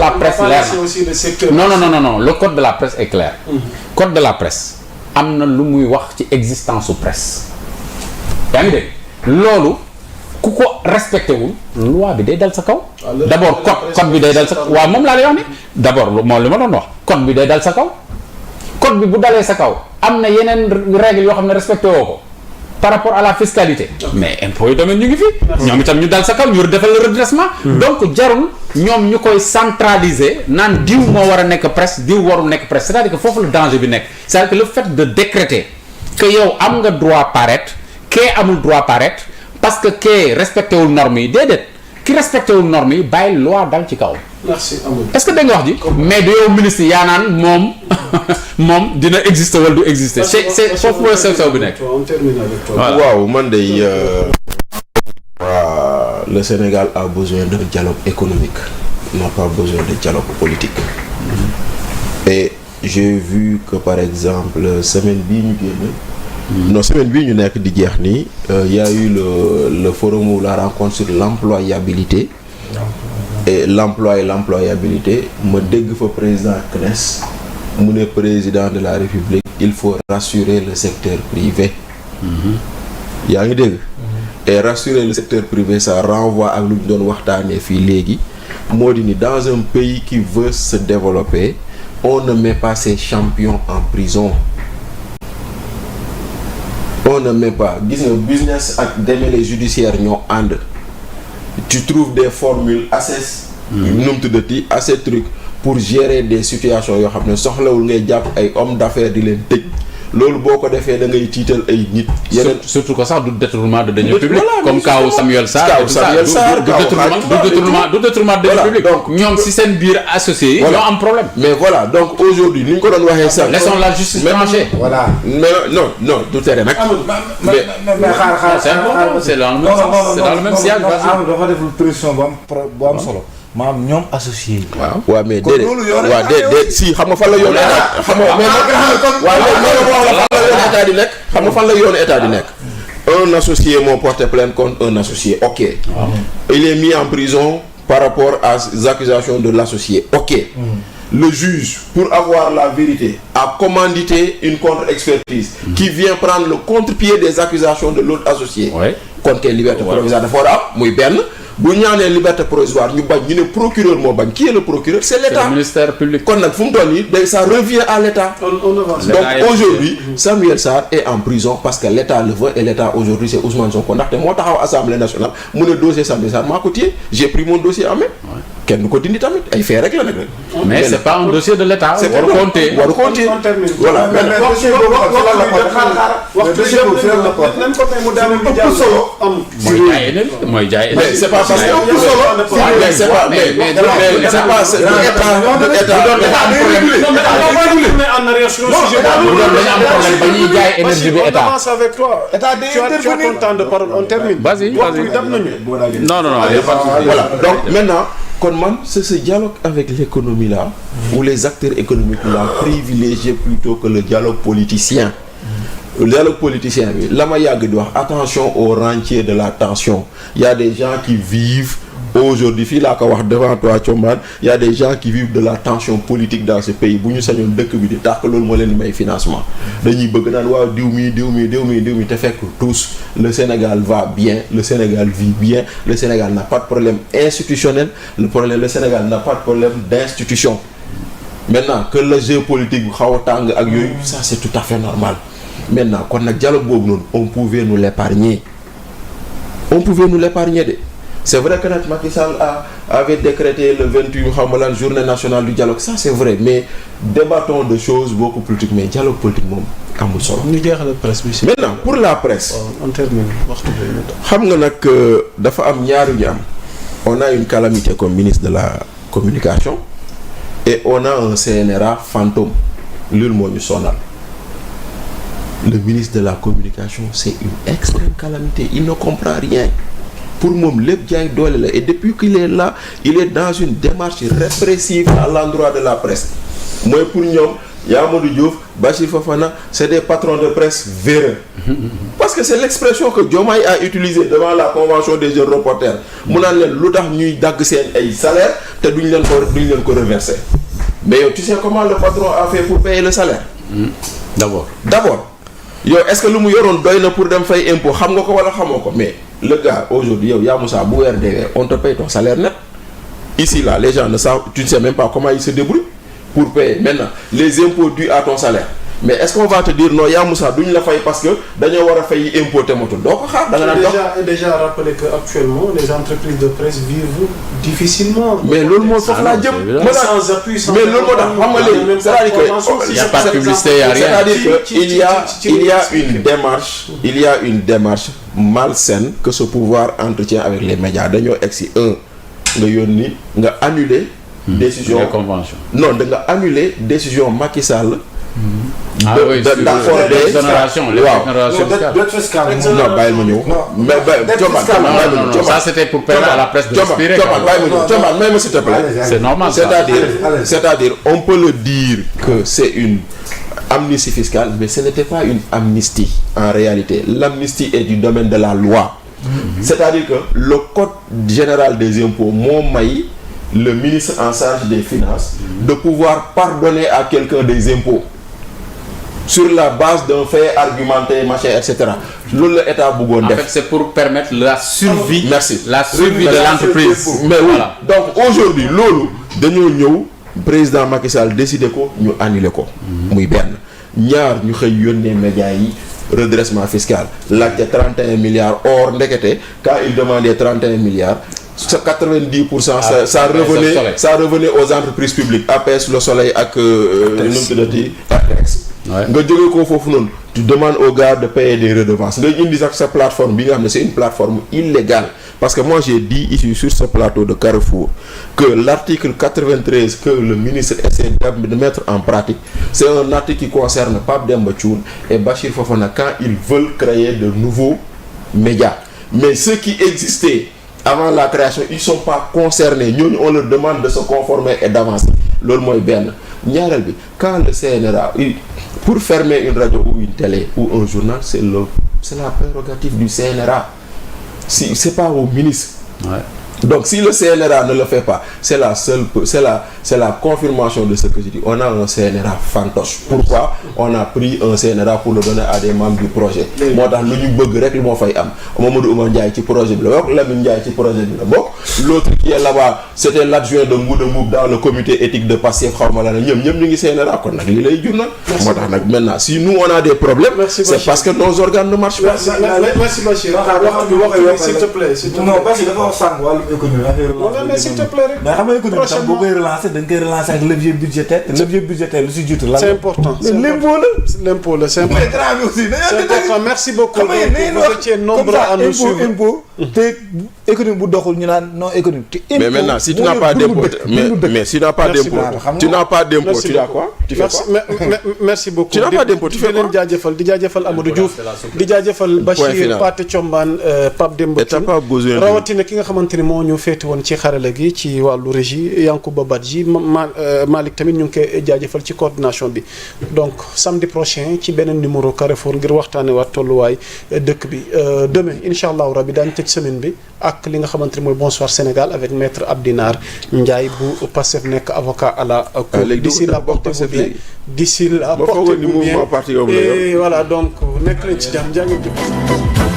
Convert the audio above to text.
la presse leer na non le code de la presse est clair. Code de la presse am na lu muy wax ci existence su presse yaa ngi dégg loolu ku ko respecté wul loi bi day dal sa kaw. d'abord code bi day dal sa kaw waaw moom laa lay wax ni d'abord moom li ma doon wax code bi day dal sa kaw code bi bu dalee sa kaw am na yeneen règles yoo xam ne respecté woo ko par rapport à la fiscalité. mais impôt yi domaine ñu ngi fi. ñoom itam ñu dal sa kaw ñu defal le redressement. donc jarul ñoom ñu koy centraliser naan diw moo war a nekk presse diw warul nekk presse c'est-à-dire que foofu le danger bi nekk c'est-à-dire que le fait de décréter que yow am nga droit paraître kee amul droit paraître parce que kee respecté wul normes yi déedéet ki respecté wul normes yi bàyyi loi dal ci kaw. merci Amadou. est-ce que da nga wax ji. mais du yow ministre yaa naan moom moom dina exister wala du exister. c'est foofu mooy sew bi nekk. waaw man de le Sénégal a besoin d'un dialogue économique, n'a pas besoin de dialogue politique. Et j'ai vu que par exemple semaine bii ñu génn. non semaine bii ñu nekk di jeex nii y a eu le forum ou la rencontre sur l'employabilité. Et l'emploi et l'employabilité ma dégg fa président CNES mu ne président de la République il faut rassurer le secteur privé. yaa ngi dégg. et rassurer le secteur privé ça renvoie ak lu ñu doon waxtaanee fii léegi moo di ni dans un pays qui veut se développer on ne met pas ses champions en prison. on ne met pas gis nga business ak démêlés judiciaires ñoo ànd. tu trouves des formules assez nu mu tuddati assez trucs pour gérer des situations yoo xam ne soxlawul ngay jàpp ay hommes d'affaires di leen tëj loolu boo ko defee da ngay tiital ay nit. yeneen surtout que sax du détournement de deniers publics comme kaaw Samuel Sarr du détournement de deniers publics donc ñoom si seen biir associés yi ñoo am problème. mais voilà donc aujourd'hui ni ñu ko doon waxee sax. laissons la justice trancher. voilà mais non du tere nag. mais xaar c'est dans le même siège. dafa def pression bu am solo. maanaam ñoom associé yi. waaw mais déedéet si xam nga fan la yoonu état xam nga fan la yoonu état di nekk. un associé moo porté plainte contre un associé ok. il est mis en prison par rapport aux accusations de l'associé ok. Le juge pour avoir la vérité a commandité une contre-expertise qui vient prendre le contre-pied des accusations de l'autre associé. kon kay liberté provisoire dafa war a am muy benn. bu ñaanee liberté provisoire ñu bañ ñu ne procureur moo bañ qui est le procureur c'est l'État. C'est le ministère public. kon nag fu mu toll nii ça revient à l'État. donc aujourd'hui Samuel Sarr est en prison parce que l'État le veut et l'État aujourd'hui c'est Ousmane Sonko ndaxte moo taxaw Assemblée nationale mu ne dossier Samuel Sarr maa ko téye j'ai pris mon dossier en main kenn du ko dindi tamit ay fait rek la nag rek. mais c'est pas un dossier de l'État. waru compter voilà. mooy jaay mais c'est pas parce que c'est pas ba ñuy jaay énergie bi état. Tu as ton temps de parole, on termine. Vas-y. Non. Voilà donc maintenant. kon man c'est ce dialogue avec l'économie là ou les acteurs économiques là privilégiés plutôt que le dialogue politicien. Le dialogue politicien bi la ma yàgg di wax attention au rentier de la tension. Il y a des gens qui vivent aujourd'hui fii laa ko wax devant toi Thiombane il y a des gens qui vivent de la tension politique dans ce pays bu ñu sañoon dëkk bi di tàkk loolu moo leen di may financement dañuy bëgg naan waaw diw mi te fekk tous le Sénégal va bien le Sénégal vit bien le Sénégal n'a pas de problème institutionnel le Sénégal n'a pas de problème d'institution. Maintenant que le géopolitique bu xaw a tàng ak yooyu ça c'est tout à fait normal maintenant kon nag dialogue boobu noonu on pouvait nous l'épargner de. C'est vrai que Macky Sall avait décrété le 28 la journée nationale du dialogue ça c'est vrai mais débattons de choses beaucoup plus politiques mais dialogue politique moom amul solo. ñu jeexal presse bi. Maintenant pour la presse. On termine waxtu bi. xam nga nag dafa am ñaar yu am on a une calamité comme ministre de la communication et on a un CNRA fantôme loolu moo ñu sonal. Le ministre de la communication c'est une extrême calamité il ne comprend rien. Pour moom lépp jaay doole la et depuis qu'il est là il est dans une démarche répressive à l'endroit de la presse mooy pour ñoom Amadou Diouf, Bachir Fofana, c'est des patrons de presse véreux. Parce que c'est l'expression que Diomaye a utilisée devant la convention des jeunes reporters. Mu naan leen lu tax ñuy dagg seen ay salaire te duñ leen ko reverser. Mais yow tu sais comment le patron a fait pour payer le salaire? D'abord. Yow est-ce que lu mu yoroon doy na pour dem fay impôt xam nga ko wala xamoo ko? Mais le gars aujourd'hui yow yaa Moussa bu weer deewee on te paye ton salaire net. Ici là les gens ne savent, tu ne sais même pas comment ils se débrouillent pour payer maintenant les impôts dus à ton salaire. Mais est-ce qu'on va te dire non yaa Moussa duñ la fay parce que dañoo war a fay impôt te motul doo ko xaar da nga naan déjà rappelé que actuellement les entreprises de presse vivent difficilement. mais loolu moo foofu laa jëm. sans appui sans mais loolu moo tax xam nga léegi c'est-à-dire que il y a pas de publicité, il y a rien. c'est-à-dire que il y a une démarche malsaine que ce pouvoir entretient avec les médias dañoo egsi nga yónni nga annuler décision convention non da nga annuler décision Macky Sall. d'accorder l'exonération fiscale. Non bàyyil ma ñëw. mais ça c'était pour permettre à la presse de respirer. Coman may ma s'il te plaît. C'est normal. C'est-à-dire on peut le dire que c'est une amnistie fiscale mais ce n'était pas une amnistie en réalité. L'amnistie est du domaine de la loi. C'est-à-dire que le code général des impôts moo may le ministre en charge des finances de pouvoir pardonner à quelqu'un des impôts sur la base d'un fait argumenté machin etc. loolu la état bëggoon def. En fait c'est pour permettre la survie. Merci. La survie de l'entreprise. Mais oui voilà. Donc aujourd'hui loolu dañoo ñëw président Macky Sall décidé ko ñu annuler ko. muy benn ñaar ñu xëy yónnee médias yi. Redressement fiscal laajte 31 milliards or ndekete quand il demandait 31 milliards 90% ça revenait aux entreprises publiques APS Le Soleil ak nu mu tuddati ATEX nga jógee ko foofu noonu tu demandes aux gars de payer des redevances nga indi sax sa plateforme bi nga xam ne c'est une plateforme illégale parce que moi j'ai dit ici sur ce plateau de Carrefour que l'article 93 que le ministre essaie de mettre en pratique c'est un article qui concerne Pape Demba Thioune et Bachir Fofana quand ils veulent créer de nouveaux médias mais ceux qui existaient avant la création ils sont pas concernés ñooñu on leur demande de se conformer et d'avancer loolu mooy benn ñaareel bi quand le CNRA pour fermer une radio ou une télé ou un journal c'est la prérogative du CNRA si c'est pas au ministre. Ouais. Donc si le CNRA ne le fait pas c'est la confirmation de ce que je dis on a un CNRA fantoche. Pourquoi on a pris un CNRA pour le donner à des membres du projet moo tax lu ñu bëgg rek li moo fay am Mamadou Oumar Ndiaye ci projet bi la bokk Lamine Ndiaye ci projet bi la bokk l'autre qui est là-bas c'était l'adjoint de Ngouda Mboup dans le comité éthique de Pastef xawma la ñoom ñu ngi CNRA kon nag lii lay jur nag moo tax nag maintenant si nous on a des problèmes c'est parce que nos organes ne marchent pas. Merci Bachir s'il te plaît non Bachir dafa wax sànq wàllu économie mais s'il te plaît rek. mais xam nga économie tam boo koy relancer da nga koy relancer ak levier budgétaire te levier budgétaire lu si jiitu lan. C'est important. L'impôt la c'est important. C'est important merci beaucoup. vous étiez nombreux à nous suivre. impôt te économie bu doxul ñu naan non économie. mais maintenant si tu n'as pas d'impôt mais si tu n'as pas d'impôt tu n'as pas d'impôt tu fais quoi. Merci beaucoup. tu n'as pas d'impôt tu fais quoi. di leen jaajëfal di jaajëfal Amadou Diouf di jaajëfal Bachir Pathé Thiombane Pape Demba Thioune rawatina ki nga xamante ni moo ñu féete woon ci xarala gi ci wàllu régie Yankouba Badji Malick tamit ñu ngi koy jaajëfal ci coordination bi donc samedi prochain ci beneen numéro Carrefour ngir waxtaane waat tolluwaay dëkk bi demain incha allahu rabbi daañu tëj semaine bi ak li nga xamante ni mooy Bonsoir Sénégal avec maître Abdinar Ndiaye bu Pastef nekk avocat à la cour d'ici là portez-vous bien d'ici là portez-vous bien et voilà donc nekk leen ci jàmm jaa ngeen jëf